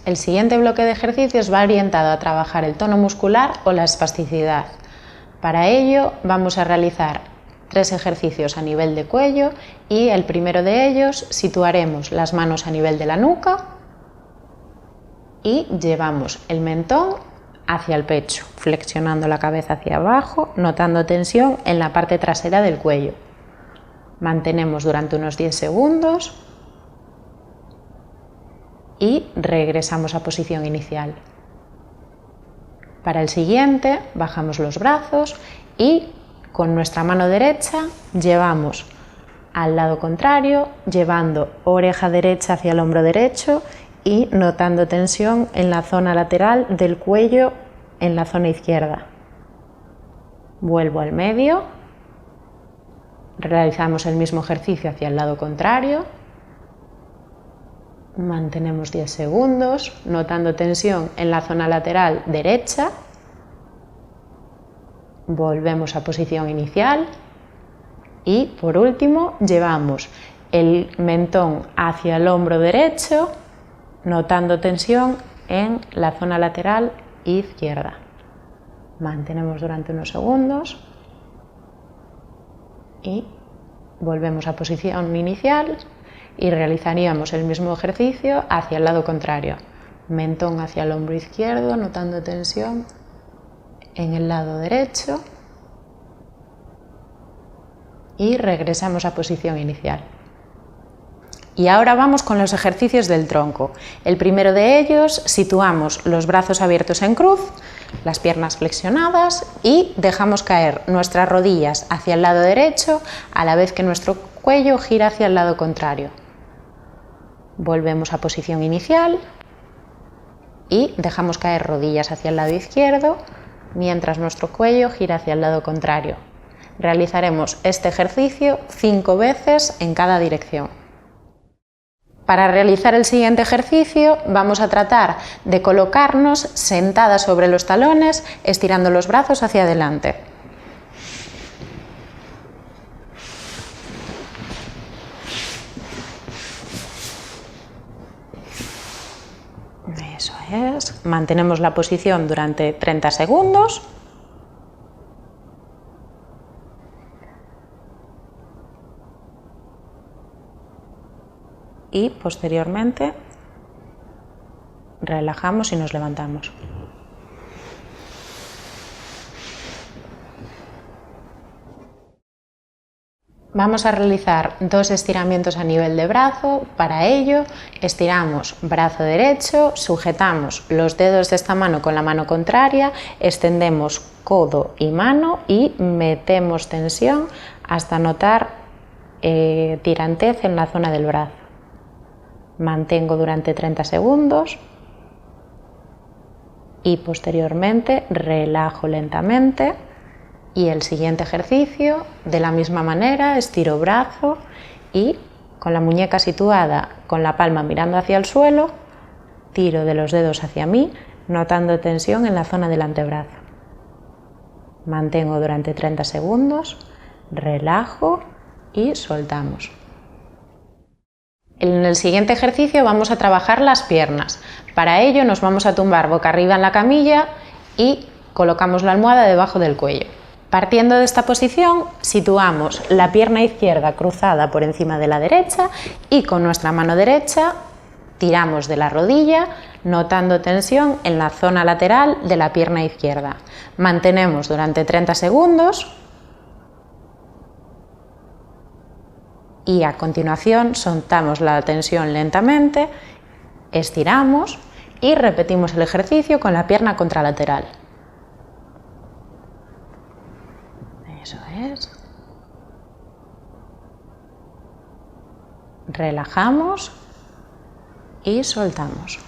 El siguiente bloque de ejercicios va orientado a trabajar el tono muscular o la espasticidad. Para ello vamos a realizar 3 ejercicios a nivel de cuello y el primero de ellos situaremos las manos a nivel de la nuca y llevamos el mentón hacia el pecho, flexionando la cabeza hacia abajo, notando tensión en la parte trasera del cuello. Mantenemos durante unos 10 segundos y regresamos a posición inicial. Para el siguiente bajamos los brazos y con nuestra mano derecha llevamos al lado contrario, llevando oreja derecha hacia el hombro derecho y notando tensión en la zona lateral del cuello en la zona izquierda. Vuelvo al medio, realizamos el mismo ejercicio hacia el lado contrario. Mantenemos 10 segundos, notando tensión en la zona lateral derecha. Volvemos a posición inicial. Y por último, llevamos el mentón hacia el hombro derecho, notando tensión en la zona lateral izquierda. Mantenemos durante unos segundos. Y volvemos a posición inicial. Y realizaríamos el mismo ejercicio hacia el lado contrario. Mentón hacia el hombro izquierdo, notando tensión en el lado derecho. Y regresamos a posición inicial. Y ahora vamos con los ejercicios del tronco. El primero de ellos, situamos los brazos abiertos en cruz, las piernas flexionadas y dejamos caer nuestras rodillas hacia el lado derecho a la vez que nuestro cuello gira hacia el lado contrario. Volvemos a posición inicial y dejamos caer rodillas hacia el lado izquierdo mientras nuestro cuello gira hacia el lado contrario. Realizaremos este ejercicio 5 veces en cada dirección. Para realizar el siguiente ejercicio vamos a tratar de colocarnos sentadas sobre los talones, estirando los brazos hacia adelante. Eso es. Mantenemos la posición durante 30 segundos. Y posteriormente relajamos y nos levantamos. Vamos a realizar 2 estiramientos a nivel de brazo. Para ello estiramos brazo derecho, sujetamos los dedos de esta mano con la mano contraria, extendemos codo y mano y metemos tensión hasta notar tirantez en la zona del brazo. Mantengo durante 30 segundos y posteriormente relajo lentamente. Y el siguiente ejercicio, de la misma manera, estiro brazo y con la muñeca situada con la palma mirando hacia el suelo, tiro de los dedos hacia mí, notando tensión en la zona del antebrazo. Mantengo durante 30 segundos, relajo y soltamos. En el siguiente ejercicio vamos a trabajar las piernas. Para ello nos vamos a tumbar boca arriba en la camilla y colocamos la almohada debajo del cuello. Partiendo de esta posición, situamos la pierna izquierda cruzada por encima de la derecha y con nuestra mano derecha tiramos de la rodilla, notando tensión en la zona lateral de la pierna izquierda. Mantenemos durante 30 segundos y a continuación soltamos la tensión lentamente, estiramos y repetimos el ejercicio con la pierna contralateral. Eso es. Relajamos y soltamos.